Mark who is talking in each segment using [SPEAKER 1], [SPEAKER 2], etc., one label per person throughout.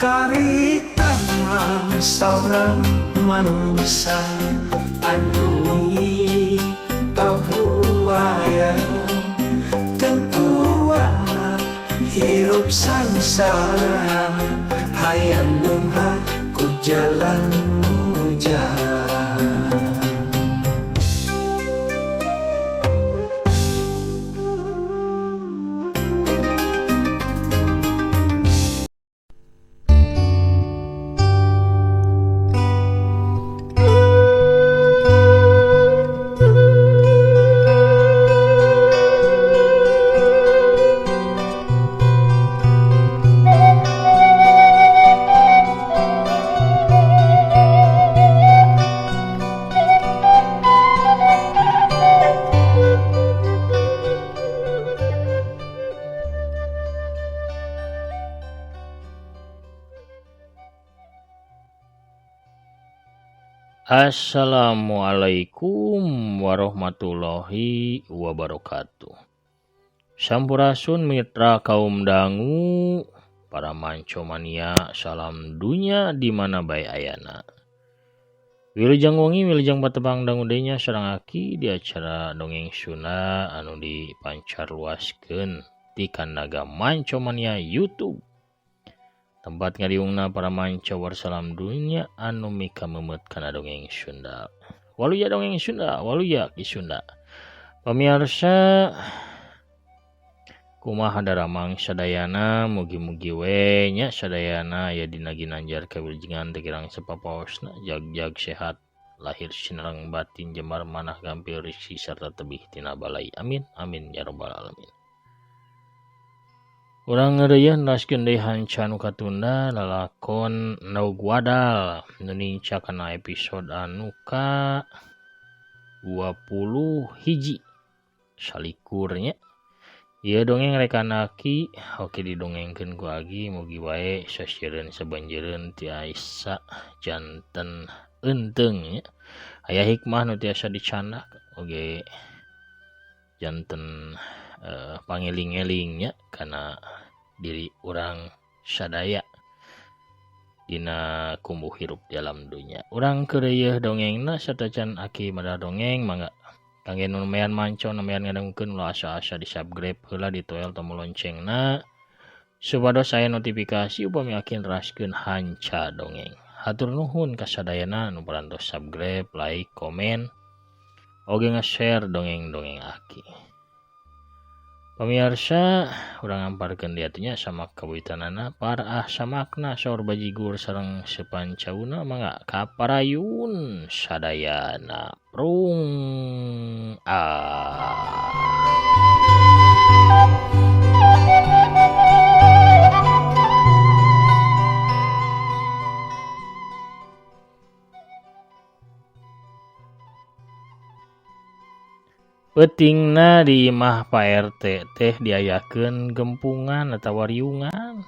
[SPEAKER 1] Karita seorang manusia anu buaya tentuan hidup sangsara hayang lumah ku jalan mujalan.
[SPEAKER 2] Assalamualaikum warahmatullahi wabarakatuh. Sampurasun mitra kaum dangu, para mancomania, salam dunya di mana bae ayana. Wilujeng wengi wilujeng patebang dangu denya sareng aki di acara dongeng Sunda anu dipancar luaskeun ti Kandaga Mancomania YouTube. Tempat ngadiungna para mancawar salam dunia anu mika memet kana dongeng Sunda. Waluya dongeng Sunda, waluya ki Sunda. Pamirsa, kumaha daramang sadayana, mugi-mugi we nya sadayana aya dina ginanjar kawilujengan teu kirang sapapaosna, jag-jag sehat, lahir sinareng batin jembar manah gampil rezeki sarta tebih tina balai. Amin amin ya rabbal alamin. Urang ngeureuyeuh neraskeun deui hancanu katunda lalakon Naug Wadal nu ninca kana episode anu ka 21 salikurnya. Ieu dongeng rekanaki oke didongengkeun ku Agi mugi wae sasieun sabanjeureun ti Aisyah janten enteung nya. Aya hikmah nu tiasa dicandak oge janten pangeling-elingnya kana diri urang sadaya dina kumbuh hirup dalam dunia. Urang keureueuh dongengna satacan aki mada dongeng mangga kangge nu mean mancon mean ngadengkeun ulah asa-asa di subscribe heula di toel tombol loncengna supados aya notifikasi upami aki neraskeun hanca dongeng. Hatur nuhun kasadayana nu parantos subscribe, like, komen, oge nge-share dongeng-dongeng aki. Pamirsa, urang amparkeun dieu nya sama kawitanana para samakna saur bajigur sareng sepancauna mangga kaparayun sadayana prung Peutingna di imah Pak RT teh diayakeun gempungan atawa riungan.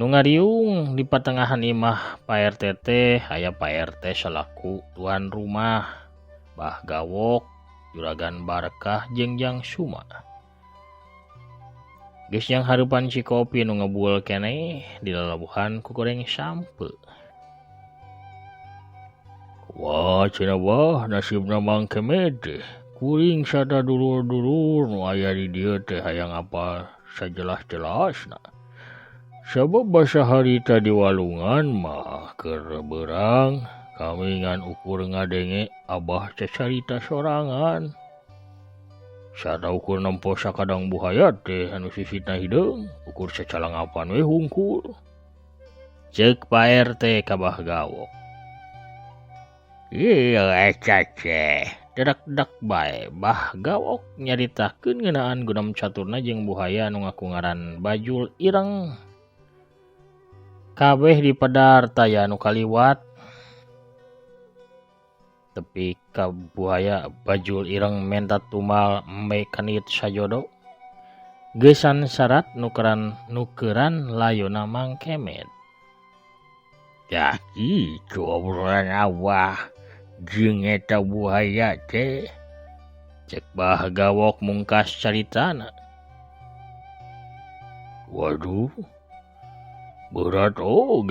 [SPEAKER 2] Nu ngariung di patengahan imah Pak RT teh aya Pak RT selaku tuan rumah, Bah Gawok, Juragan Barkah jeung Jang Suma. Geus yang hareupan si kopi nu ngebuel keneh dilalabuhan ku goreng sampe. Wah, cenah wah nasibna Mang Kemet teh. Kuring sada dulur-dulur nu aya di dieu teh hayang apal sajelas-jelasna. Sabab basa harita di walungan mah keur beurang kami ngan ukur ngadenge abah cacarita sorangan. Sarta ukur nempo sakadang buhaya teh anu sisitna hideung, ukur sacalangapan we hungkul. Ceuk Pak RT ka Bah Gawok. Iya caceh, dedak-dedak bae Bah Gawok nyaritakeun ngeunaan gunam caturna jeung buhaya anu ngaku ngaran Bajul Ireng. Kabeh di pedar taya anu kaliwat tepi ka buhaya Bajul Ireng menta tumal embe kanit sajodo. Geusan syarat nukeran layona Mang Kemet. Ya kitu obrolan awah jeung eta buaya teh, cek Bah Gawok mungkas caritana. Waduh, Berat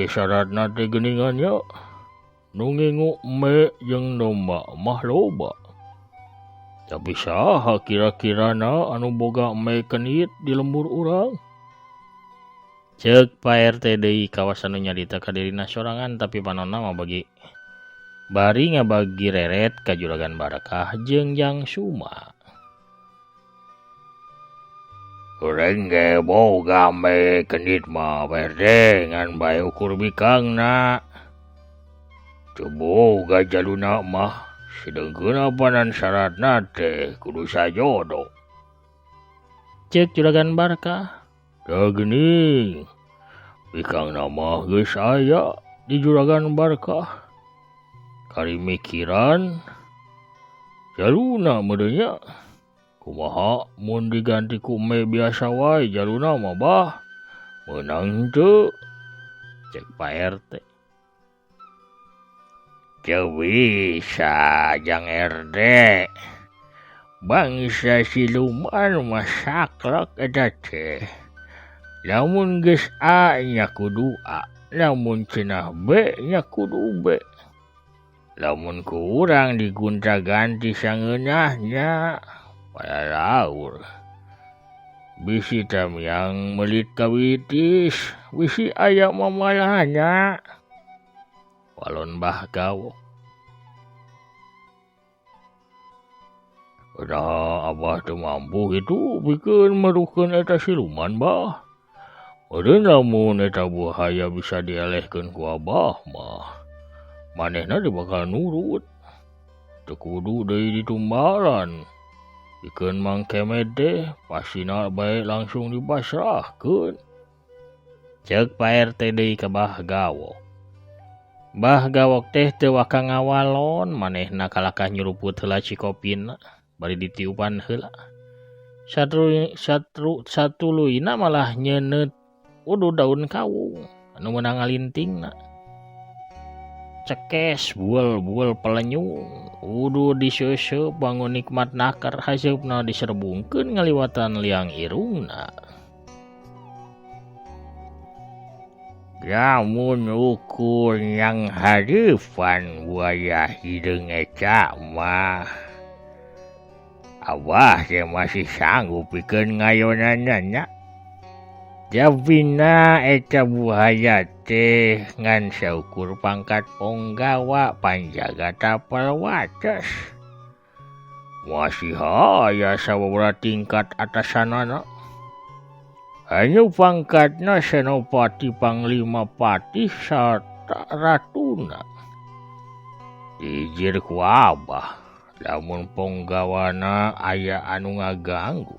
[SPEAKER 2] syaratna teh geuningannya. Nu ngingu me jeung domba mah loba. Tapi saha kira-kirana anu boga me kenit di lembur urang? Ceuk Pak RT deui kawasan nu nyarita ka dirina sorangan tapi panonna mah bari ngabagi reret ka Juragan Barakah jeung Jang Suma. Urang ge boga me kenit mah Pak RT ngan bae ukur bikangna. Boga jaluna mah sedengkeun apanan syaratna teh kudu sajodo. Ceuk Juragan Barakah. Da geuning. Bikangna mah geus aya di Juragan Barakah. Kari mikiran jaluna medenya. Kumaha mun diganti ku me biasa wae jaluna mah bah. Meunang teu. Cek Pak RT. Teu bisa Jang RT. Bangsa siluman mah saklek eta teh. Lamun geus A nya kudu A, lamun cenah B nya kudu B. Lamun ku urang digunta-ganti sangeunahnya pada laur. Bisi tamiang melit kawitis, bisi aya mamalahnya. Walon Bah Gawok. Udah Abah teu mampu gitu bikin meruhkeun eta siluman bah. Udah lamun eta buahaya bisa dielehkeun ku Abah mah. Manehna teh bakal nurut. Teu kudu deui ditumbalan. Bikin Mang Kemet teh pasina bae langsung dipasrahkeun. Ceuk Pak RT deui ka Bah Gawok. Bah Gawok teh teu waka ngawalon manehna kalakah nyuruput heula cikopina bari ditiupan heula. Satuluina malah nyeuneut udu daun kawung anu meunang ngalintingna. Cekes buel-buel pelenyung udu diseuseuk bangun nikmat nakar haseupna diserbungkeun ngaliwatan liang irungna. Lamun ukur yang hareupan buaya hideung eca mah Abah teh masih sanggup pikeun ngayonannya. Jabina eta buaya teh ngan saukur pangkat ponggawa panjaga tapal wates. Masih aya sababaraha tingkat atasanana. Hanya pangkatna senopati panglima patih sarta ratuna. Dijir ku Abah, lamun ponggawana aya anu ngaganggu.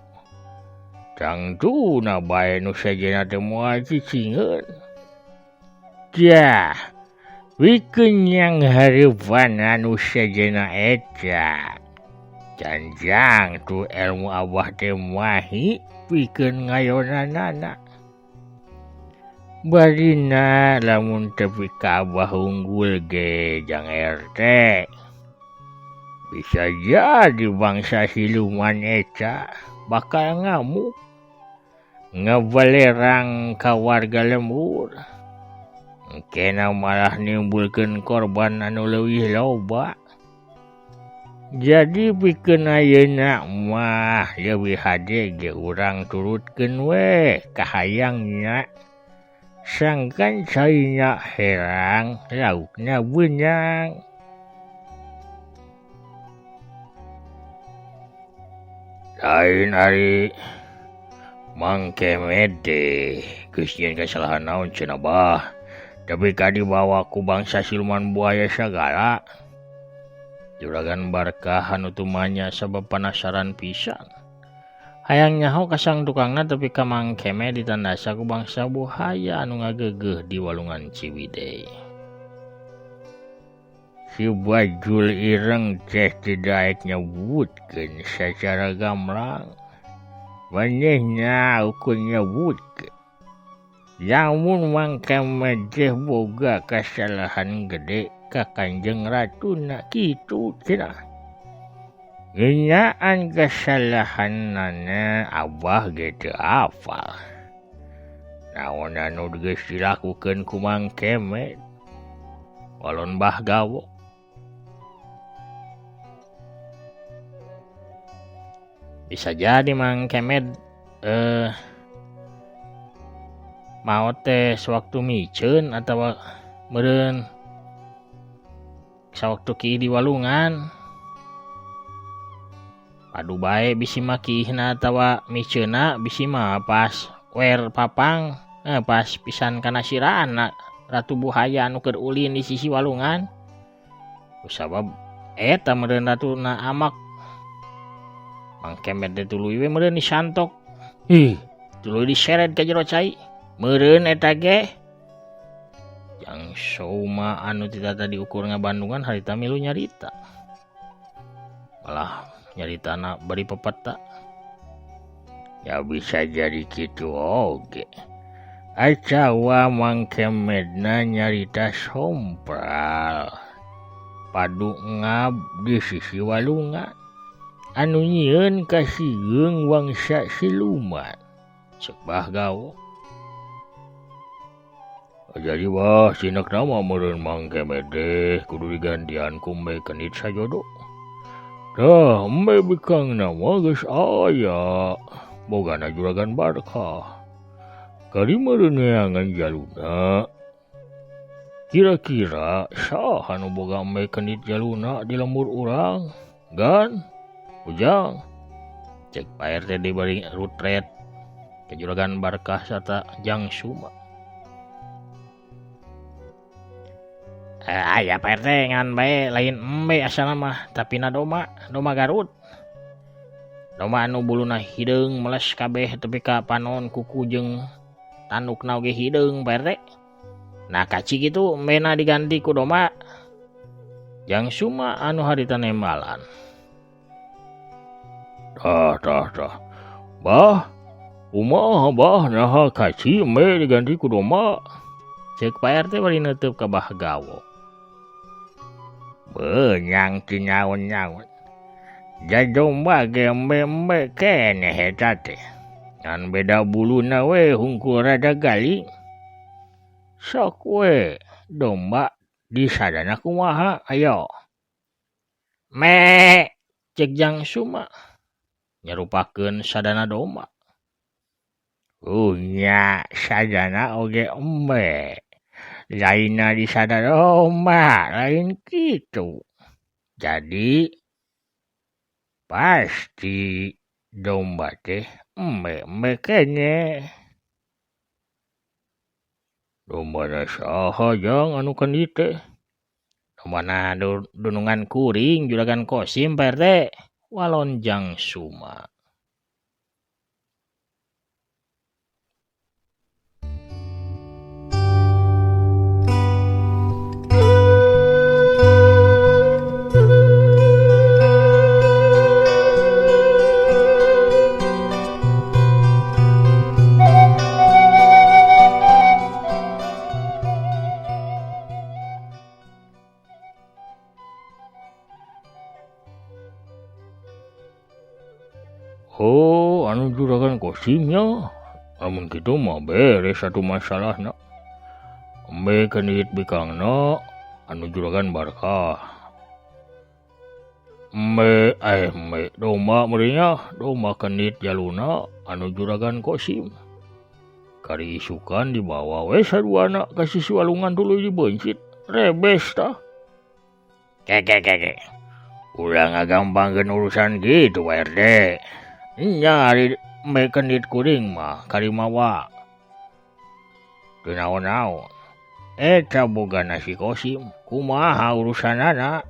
[SPEAKER 2] Tangtuna bae nu sajana teu moal cicingeun. Dah, wikeun yang hareupan anu sajana eta. Janjang tu ilmu Abah teh mahi pikeun ngayonanana. Barina lamun tepi ka Abah unggul ge Jang RT. Bisa jadi bangsa siluman eta bakal ngamuk. Ngabalerang ka warga lembur. Engkena malah nimbulkeun korban anu leuwih loba. Jadi pikeun ayeuna mah leuwih hade ge urang turutkeun we ka hayangnya. Sangkan cainya herang laukna beunang. Lain ari Mang Kemet teh geus nyieun kasalahan naon cenah Bah. Tapi kadibawa ku bangsa siluman buaya sagala. Juragan Barakah anu tumanya sabab penasaran pisan. Hayang nyaho ka sang tukangna tapi ka Mang Kemet ditandasa ku bangsa buaya anu ngageugeuh di walungan Ciwidey. Si Bajul Ireng teh tidak nyebutkeun secara gamblang. Manehna ukur nyebutkeun. Lamun Mang Kemet teh boga kasalahan gede ka Kanjeng Ratuna kitu cenah. Ngeunaan kasalahanana Abah ge teu apal. naon anu geus dilakukeun ku Mang Kemet walon Mbah Gawo. Bisa jadi Mang Kemet mau teh sewaktu miceun atawa meureun sawaktu ki di walungan. Padu bae bisi makihna atawa miceuna bisi mah pas wer papang pas pisan kana sirana Ratu Buhaya anu keur ulin di sisi walungan. Kusabab eta meureun Ratuna Amak. Mang Kemet teh tuluy we meureun disantok. Tuluy diseret ka jero cai. Meureun eta ge Jang Souma anu tita tadi ukur ngabandungan harita milu nyarita. Malah nyaritana bari pepeta. Ya bisa jadi kitu oge. Acawa Mang Kemetna nyarita sompral. Padu ngab di sisi walungan. Anu nyieun ka sieung wangsa siluman. Ceuk Mbah Gawo. Jadi wah sinak nama meureun Mang Kemet teh kudu digantian ku Embe Kenit sajodo. Dah Embe bikang nama geus aya. Bogana juragan Barkah. Kari meureun neangan jaluna. Kira-kira saha anu boga Embe Kenit jaluna di lembur urang? Gan Ujang. Cek Pak RT dibari rutret ke juragan Barkah sarta Jang Suma. Aya Pak RT ngan bae lain Embe asalna mah tapi na doma Garut. Doma anu buluna hideung meles kabeh tepi ka panon kuku jeung tandukna oge hideung Pak RT. Nah kaci kitu Embena diganti ku doma. Jang Suma anu harita nembalan. Dah. Bah, kumaha bah naha kaci Embe diganti ku doma. Cek Pak RT bari neuteub ka Mbah Gawo. Benyang tinyaun-nyaun. Jadomba ge Embe keneh eta teh. Ngan beda buluna we hungkul rada galing. Sok we domba disadana kumaha ayo. Me cek Jang Suma. Nyarupakeun sadana domba. Nya sadana oge Embe. Lainna disadana domba, lain kitu. Jadi pasti domba teh Embe keneh. Dombana saha Jang anu Kenit teh? Dombana dunungan kuring juragan Kosim Pak RT. Walon Jang Suma. Oh, anu juragan Kosimnya. Amun kitu mah beres satu masalahna. Embe Kenit bikangna anu juragan Barkah. Embe domba meureunnya domba Kenit jaluna anu juragan Kosim. Kari isukan dibawa we saduana ka sisi walungan tuluy dibencit. Rebes tah. Keke. Ulah ngagampangkeun urusan gitu Pak RT. Nya ari Embe Kenit kuring mah karimawa. Teu naon-naon. Eta bogana si Kosim. Kumaha urusanana?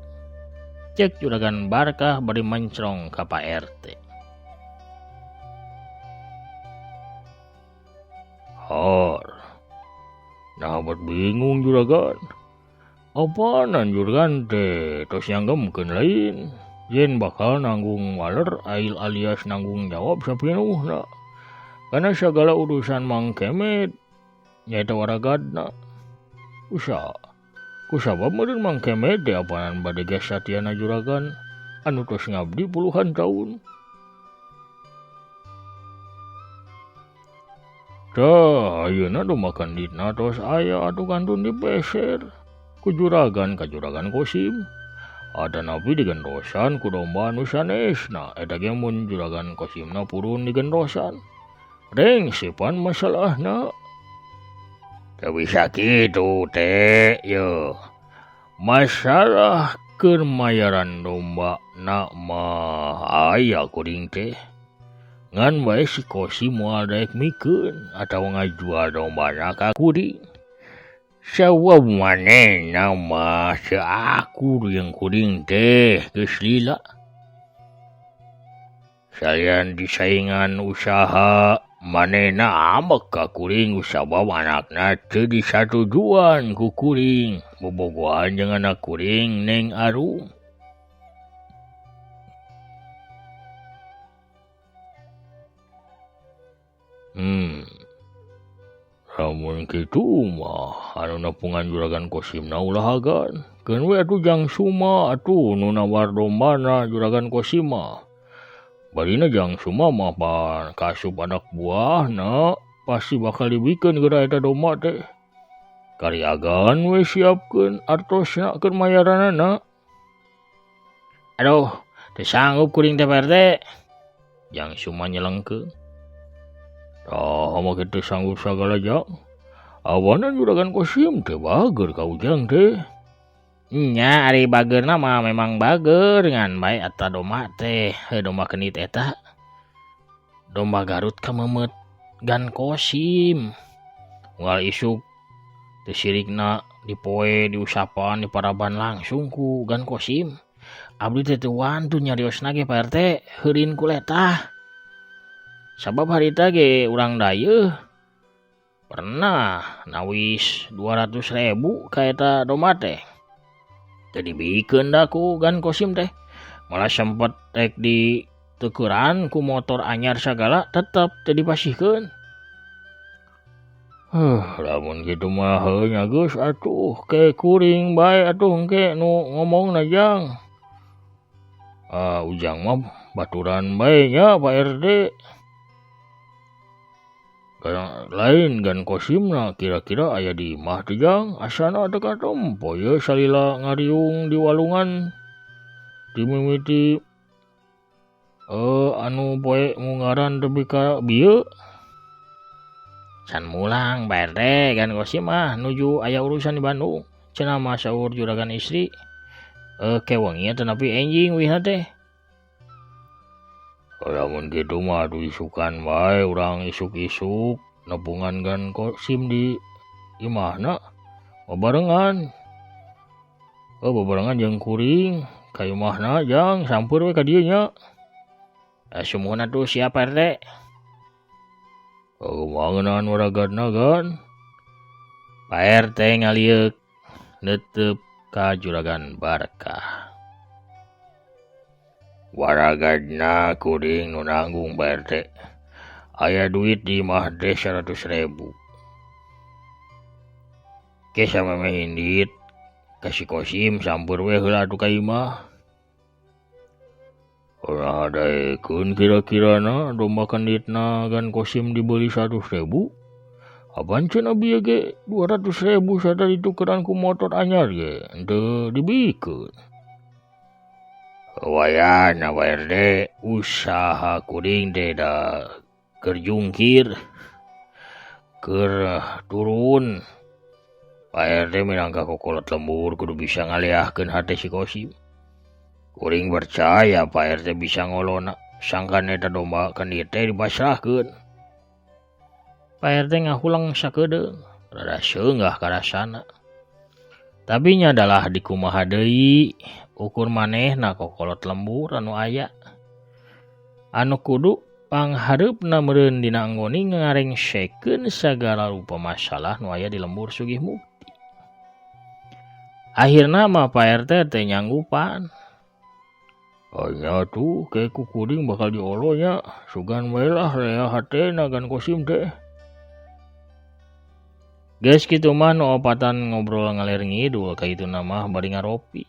[SPEAKER 2] Cek juragan Barkah bari mencrong ka Pak RT. Hor. Nah buat bingung juragan. Apaanan juragan teh tos nyanggemkeun lain. Yen bakal nanggung waler ail alias nanggung jawab sapinuhna. Karena segala urusan Mang Kemet nyaeta waragadna. Kusabab meureun Mang Kemet teh apaanan bade gas satyana juragan anu tos ngabdi puluhan tahun. Tah, ayeuna domba kanditna tos aya atuh kantun dipeser ku juragan ka juragan Kosim. Ada napi digendosan ku domba anu sanesna, eta ge mun juragan Kosimna purun digendosan. Reng sipan masalahna. Teu bisa kitu teh, ye. Masalah keur mayaran domba na mah aya kuring teh. Ngan bae si Kosim moal daek mikeun atawa ngajual dombana ka kuring. Sawa manehna mah seakur yang kuring teh geus lila. Salian disaingan usaha manehna ambek ka kuring sabab anakna teu disatujuan ku kuring. Bobogohan jeung anak kuring Neng Arum. Lamun kitu mah anu nepungan juragan Kosimna ulahagan. Keun we atuh Jangsu mah atuh nu nawar dombana juragan Kosim mah. Barina Jangsu mah pan kasup anak buahna pasti bakal dibikeun geura eta domba teh. Kariagan we siapkeun artosna keur mayaranana. Aduh, teu sanggup kuring teh Pak. Jangsu mah nyelengkeung. Tah mah kitu sanggup sagala jang. Awana juragan Kosim teh bager ka ujang teh. Nya ari bageurna mah memang bager ngan bae eta domba teh, domba kenit eta. Domba Garut kamemet gan Kosim. Unggal isuk teu sirikna dipoe diusapan diparaban langsung ku gan Kosim. Abdi teh teu wantun nyariosna ge Pak RT heureun ku letah. Sabab harita ge urang dayeuh pernah nawis 200.000 ka eta domba teh. Teu dibikeun da ku gan Kosim teh. Malah sempet rek diteukuran ku motor anyar sagala tetep teu dipasihkeun. Lamun kitu mah heuh nya geus atuh ke kuring bae atuh engke nu ngomongna jang. Ujang mah baturan bae nya Pak RT. Lain gan Kosimna kira-kira aya di imah teh jang, asana teu katompo ye salila ngariung di walungan di mimiti anu poe mungaran teu ka bieu. Can mulang Pak RT gan Kosim mah nuju aya urusan di Bandung. Cenah mah saur juragan istri. Kewengi teh nepi enjing wihna teh. Lamun kitu mah atuh isukan bae urang isuk-isuk nepungan gan Kosim di imahna bebarengan. Bebarengan jeung kuring ka imahna jang sampeur we ka dieu nya. Sumuhun atuh siap Pak RT. Kumaha ngeunaan waragadna gan? Pak RT ngalieuk neuteup ka juragan Barkah. Waragadna kuring nu nanggung Pak RT. Aya duit di imah teh 100.000. Ke sameme hindit ka si Kosim sampeur we heula atuh ka imah. Urang hadaekeun kira-kirana domba kanditna gan Kosim dibeli 100.000. Apaan cenah bieu ge 200.000 sada ditukeran ku motor anyar ge henteu dibikeun. Wayana Pak RT usaha kuring teh da keur jungkir keur turun. Pak RT minangka kokolot lembur kudu bisa ngaliahkeun hate si Kosim. Kuring percaya Pak RT bisa ngolona sangkan eta domba kandit teh dipasrahkeun. Pak RT ngahulang sakedeung rada seunggah karasana. Tapi nya adalah di kumaha deui ukur manehna kokolot lembur anu aya. Anu kudu panghareupna meureun dina anggoni ngarengsekeun sagala rupa masalah nu aya di lembur Sugih Mukti. Akhirna mah Pak RT teh nyanggupan. Nya tuh ke ku kuring bakal diolonya sugan bae lah rea hatena gan Kosim teh. Geus kitu mah nu opatan ngobrol ngaler ngidul ka itu mah bari ngaropi.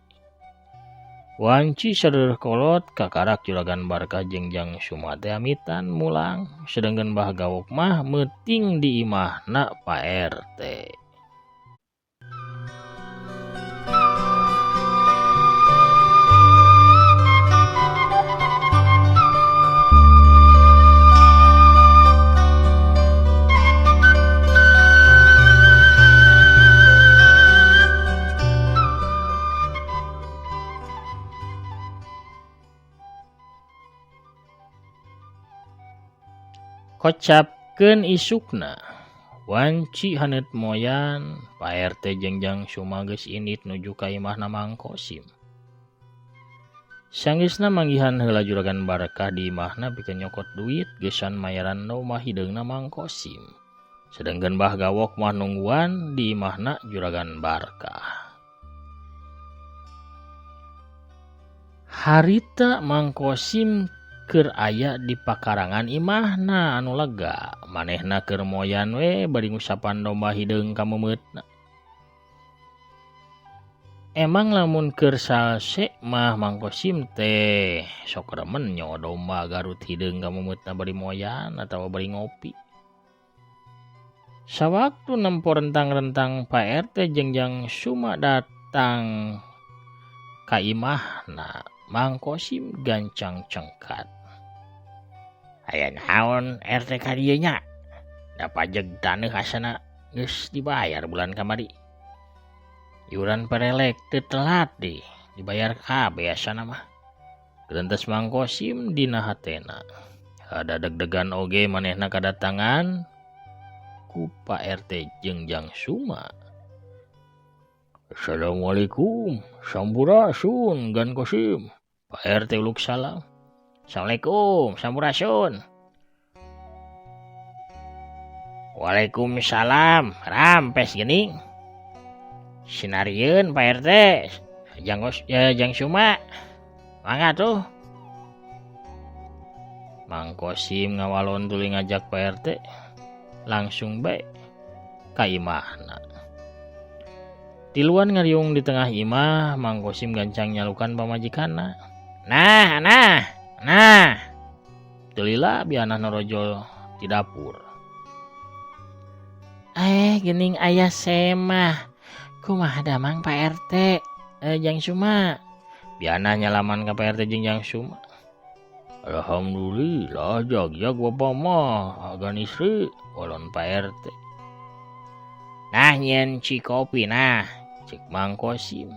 [SPEAKER 2] Wanci sadeureureuh kolot kakarak juragan Barkah jeung Jang Suma teh amitan mulang, sedengkeun Bah Gawok mah meuting di imahna Pak RT. Kocapkeun isukna, wanci haneut moyan, Pak RT jeung Jang Suma geus indit nuju ka imahna Mang Kosim. Sanggeusna manggihan heula juragan Barkah di imahna pikeun nyokot duit geusan mayaran domah hideungna Mang Kosim. Sedengkeun Bah Gawok mah nungguan di imahna juragan Barkah. Harita Mang Kosim keur aya di pakarangan imahna anu lega, manehna keur moyan we bari ngusapan domba hideung ka memeutna. Emang lamun keur salse mah Mang Kosim teh sok remen nyawa domba garut hideung ka memeutna bari moyan atawa bari ngopi. Sawaktu nempo rentang-rentang Pak RT jeung Jang Suma datang ka imahna, Mang Kosim gancang cengkat. Aya naon RT ka dieu nya? Da pajeg taneuh asana geus dibayar bulan kamari. Iuran perelek teu telat deh, dibayar kabeh asana mah. Geuntes Mang Kosim dina hatena. Ada deg-degan oge manehna kadatangan ku Pak RT jeung Jang Suma. Assalamualaikum, sampurasun Gan Kosim. Pak RT uluk salam. Assalamualaikum, sampurasun. Waalaikumsalam, rampes geuning. Sinarieun Pak RT, Jang Suma. Mangga tuh. Mang Kosim ngawalon tuluy ngajak Pak RT langsung bae ka imahna. Tiluan ngariung di tengah imah, Mang Kosim gancang nyalukan pamajikanna. Nah. Tulila biana norojol di dapur. Geuning aya semah. Kumaha damang Pak RT? Jang Suma. Biana nyalaman ka Pak RT jeung Jang Suma. Alhamdulillah jag Bapak mah agan istri walon Pak RT. Nah nyen ci kopi nah, cek Mang Kosim.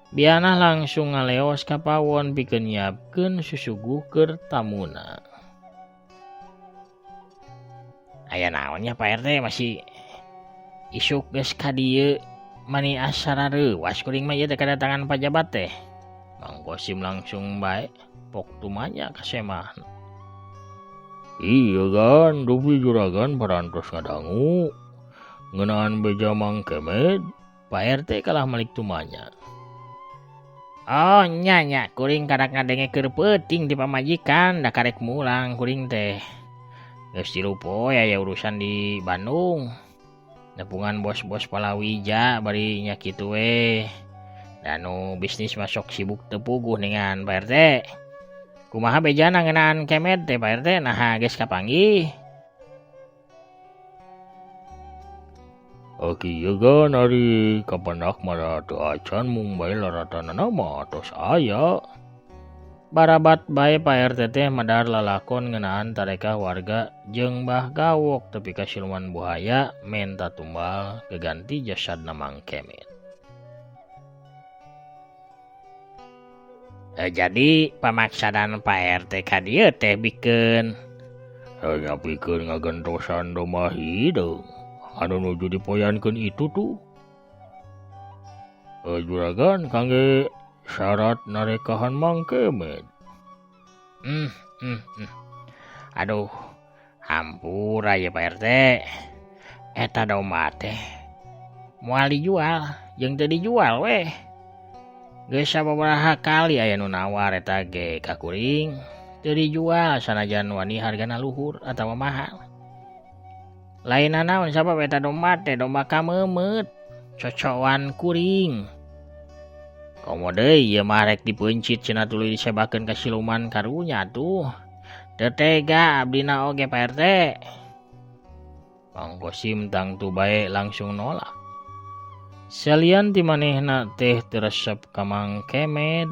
[SPEAKER 2] Biana langsung ngaleos ka pawon pikeun nyiapkeun susuguh keur tamuna. Aya naon nya Pak RT masih isuk geus ka dieu mani asara reuwas kuring mah ieu teh kedatangan pajabat teh. Mang Kosim langsung bae pok tumanya ka semahna. Iya kan, dupi juragan parantos ngadangu. Ngeunaan beja Mang Kemet, Pak RT kalah malik tumanya. Oh nya kuring karak ngadengekeun peuting di pamajikan da karek mulang kuring teh. Geus dilupoy aya urusan di Bandung. Nepungan bos-bos palawija bari nya kitu we. Dan bisnis masuk sibuk teu puguh dengan Pak RT. Kumaha bejana ngeunaan Kemet teh Pak RT? Nah geus kapanggih. Kieu kan ari kapendak mah teu acan mung bae laratanana mah tos aya. Barabat bae Pak RT teh madar lalakon ngeunaan tareka warga jeung Bah Gawok tepi ka siluman buaya menta tumbal geganti jasadna Mang Kemet. Jadi pamaksadan Pak RT ka dieu teh bikeun hanya pikeun ngagentosan domba hideung. Anu nuju dipoyankeun itu tuh. Juragan kangge syarat narekahan Mang Kemet. Aduh, hampura ya Pak RT. Eta domba teh moal dijual, jeung teu dijual weh. Geus sababaraha kali aya nu nawar eta ge ka kuring, teu dijual sanajan wani hargana luhur atawa mahal. Lainna naon sabab eta domba teh domba kamemet, cocokan kuring. Komode ieu mah rek dipencit cenah tuluy disebakeun ka siluman karunya tuh. Teu tega abdina oge Pak RT. Mang Kosim tang tu bae langsung nolak. Salian ti manehna teh teresep ka Mang Kemet.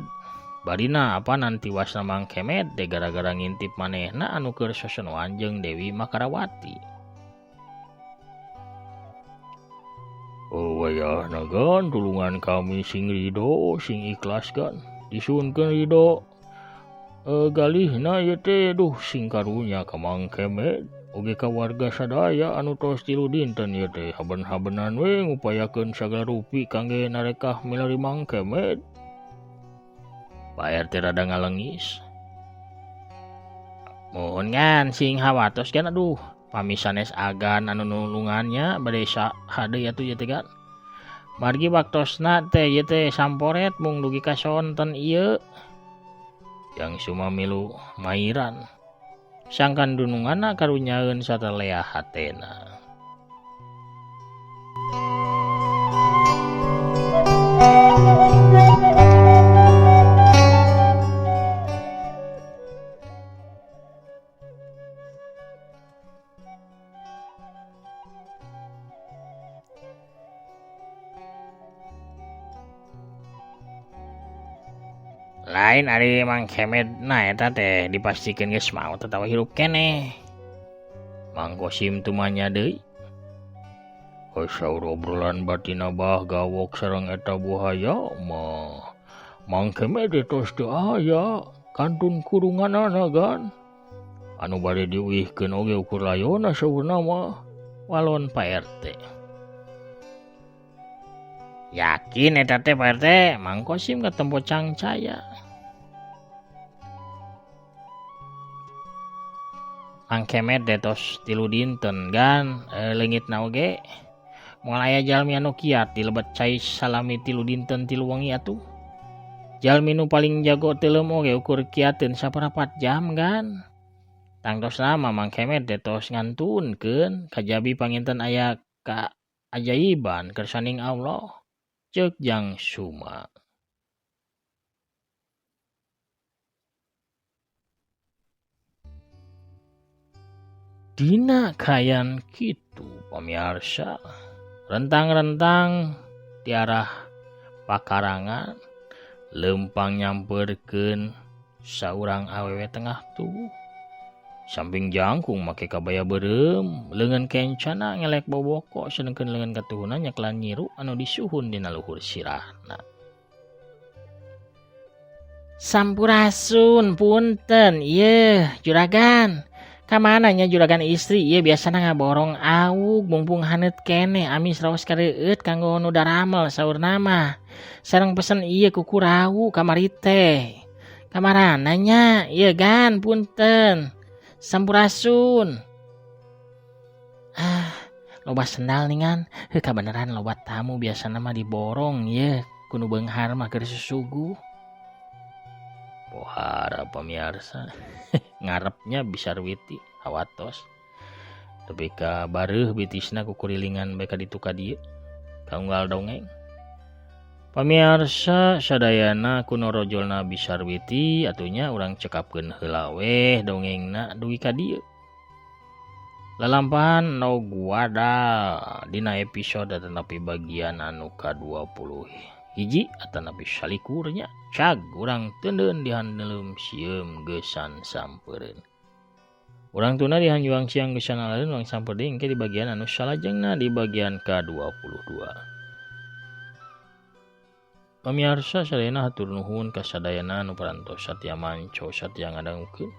[SPEAKER 2] Barina apa nanti wasna Mang Kemet teh gara-gara ngintip manehna anu keur sosonoan jeung Dewi Makarawati. Oh wayahna gan tulungan kami sing ridho sing ikhlas gan disuunkeun ridho galihna ieu teh duh sing karunya ka Mang Kemet oge ka warga sadaya anu tos 3 dinten ieu teh haben-habenan we ngupayakeun sagala rupi kangge narekah milari Mang Kemet. Pak RT rada ngalengis. Mohon kan sing hawatos kan aduh pamisanes agan anu nulungannya bade hade atuh ieu teh kan. Margi waktosna teh ieu teh samporet mung dugi ka sonten ieu. Yang cuma milu mairan. Sangkan dununganna karunyaeun satalea hatena. Lain ari Mang Kemet nah eta teh dipastikeun geus mau tatawa hirup keneh. Mang Kosim tumanya deui. Saur obrolan batina bah gawok sareng eta buaya mah Mang Kemet tos teu aya kantun kurunganana gan. Anu bade diuihkeun oge ukur layonna saurna mah walon Pak RT. Yakin eta teh Pak RT? Mang Kosim katempo cangcaya. Mang Kemet tos 3 dinten gan leungitna oge moal aya jalmi anu kiat dilebet cai salami 3 dinten 3 wengi atuh. Jalmi nu paling jago teuleum oge ukur kiateun saparapat jam gan. Tangtosna mah Mang Kemet tos ngantunkeun kajabi panginten aya ka ajaiban kersaning Allah. Ceuk Jang Suma. Dina kayan kitu pamirsa. Rentang-rentang tiarah pakarangan lempang nyamperkeun saurang awewe tengah tubuh. Samping jangkung make kabaya beureum, leungeun kencana ngelek boboko sedengkeun leungeun katuhuna nyeklan nyiru anu disuhun dina luhur sirahna. Sampurasun punten, ieu juragan. Kamana nya juragan istri ieu biasana ngaborong aug mumpung haneut keneh amis raos kareueut kanggo nu daramel saurna mah. Sareng pesen ieu ku Kurawu kamari teh. Kamarana nya? Ieu gan punten. Sampurasun. Loba sendal ningan. Heuh kabeneran loba tamu biasana mah diborong ieu ku nu beunghar mah keur susuguh. Pohara pamirsa. Ngarepnya bisa witi hawatos tapi ka bareuh bitisna kukurilingan bae ka ditu ka dieu kaunggal dongeng pamirsa sadayana kuno rojolna bisar witi atunya urang cekapkeun heula we dongengna dugi ka dieu lalampahan Nogwada dina episode tetapi bagian anu ka-20 hiji atanapi salikurnya cag urang teuneun dihandelum sieum geusan sampeureun. Urang tuna dihanjuang siang geusan alareun urang sampeurdeung engke di bagian anu salajengna di bagian ka-22. Pamirsa sadayana hatur nuhun ka sadayana anu parantos satya manco satya ngadangukeun.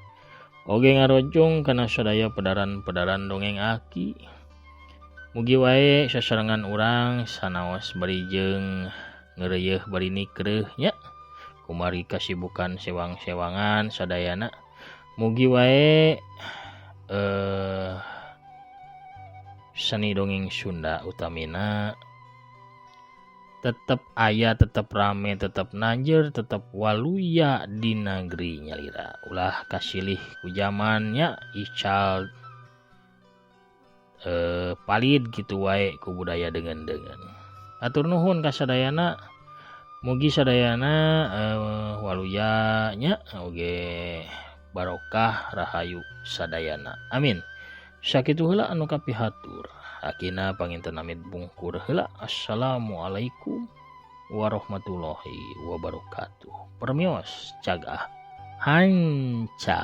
[SPEAKER 2] Oge ngarojong kana sadaya pedaran-pedaran dongeng aki. Mugi wae sasarengan urang sanaos bari jeung ngeureuyeun bari nikreuh nya kumari kasibukan sewang-sewangan sadayana mugi wae seni dongeng Sunda utamina tetep aya tetep rame tetep nanjeur tetep waluya di negeri nyalira ulah kasilih ku zamannya ical palid gitu wae ku budaya dengan atur nuhun ka sadayana Mugi sadayana waluyanya oge barokah rahayu sadayana. Amin. Sakitu heula anu kapihatur. Akina panginten amit bungkur heula. Assalamualaikum warahmatullahi wabarakatuh. Permios cagah hanca.